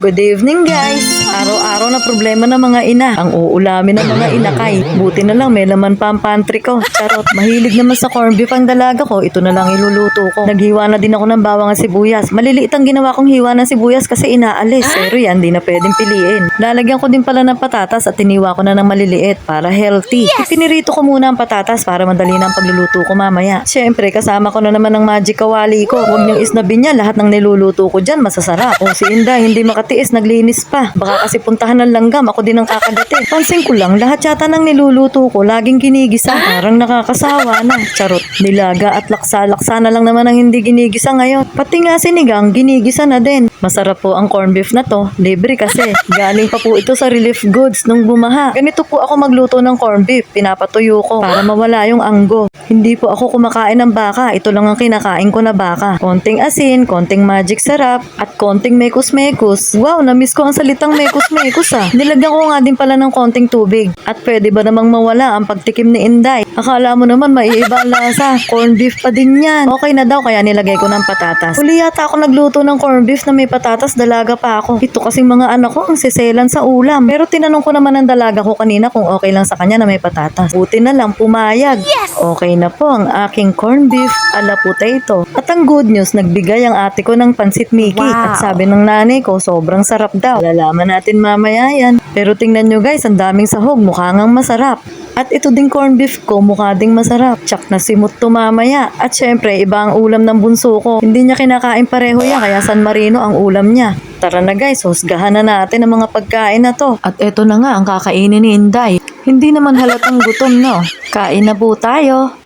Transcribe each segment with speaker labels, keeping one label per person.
Speaker 1: Good evening guys! Araw-araw na problema ng mga ina. Ang uulamin ng mga inakay. Buti na lang may laman pa ang pantry ko. Charot, mahilig naman sa corned beef ang dalaga ko. Ito na lang iluluto ko. Naghiwa na din ako ng bawang at sibuyas. Maliliit ang ginawa kong hiwa ng sibuyas kasi inaalis. Pero yan, di na pwedeng piliin. Lalagyan ko din pala ng patatas at tiniwa ko na ng maliliit para healthy. Pinirito ko muna ang patatas para madali na ang pagluluto ko mamaya. Siyempre, kasama ko na naman ng magic kawali ko. Huwag niyong isnabin niya, lahat ng niluluto ko dyan masasarap. O si Inday, hindi makatiis, naglinis pa. Baka kasi puntahan ng langgam, ako din ang kakagatin. Pansin ko lang, lahat yata ng niluluto ko laging ginigisa. Parang nakakasawa na. Charot, nilaga at laksa na lang naman ang hindi ginigisa ngayon. Pati nga sinigang, ginigisa na din. Masarap po ang corned beef na to. Libre kasi. Galing pa po ito sa relief goods nung bumaha. Ganito po ako magluto ng corned beef. Pinapatuyo ko para mawala yung anggo. Hindi po ako kumakain ng baka. Ito lang ang kinakain ko na baka. Konting asin, konting magic sarap, at konting mekus-mekus. Wow, na-miss ko ang salitang mekus-mekus ah. Nilagyan ko nga din pala ng konting tubig. At pwede ba namang mawala ang pagtikim ni Inday? Akala mo naman maiiba ang lasa. Corned beef pa din yan. Okay na daw kaya nilagay ko ng patatas. Huli yata ako nagluto ng corned beef na may patatas, dalaga pa ako. Ito kasing mga anak ko ang siselan sa ulam. Pero tinanong ko naman ang dalaga ko kanina kung okay lang sa kanya na may patatas. Buti na lang pumayag. Okay na po ang aking corned beef ala potato. At ang good news, nagbigay ang ate ko ng pansit Mickey. At sabi ng nanay ko, sobrang sarap daw. Lalaman natin mamaya yan. Pero tingnan nyo guys, ang daming sahog. Mukha ngang masarap. At ito ding corned beef ko, mukha ding masarap. Tsak na simot to mamaya. At syempre, iba ang ulam ng bunso ko. Hindi niya kinakain pareho yan, kaya San Marino ang ulam niya. Tara na guys, husgahan na natin ang mga pagkain na to. At ito na nga ang kakainin ni Inday. Hindi naman halatang gutom, no? Kain na po tayo.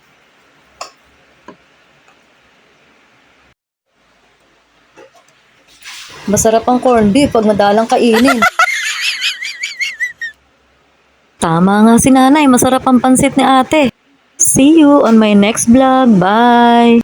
Speaker 1: Masarap ang corned beef pag madalang kainin. Tama nga si nanay, masarap ang pansit ni ate. See you on my next vlog. Bye!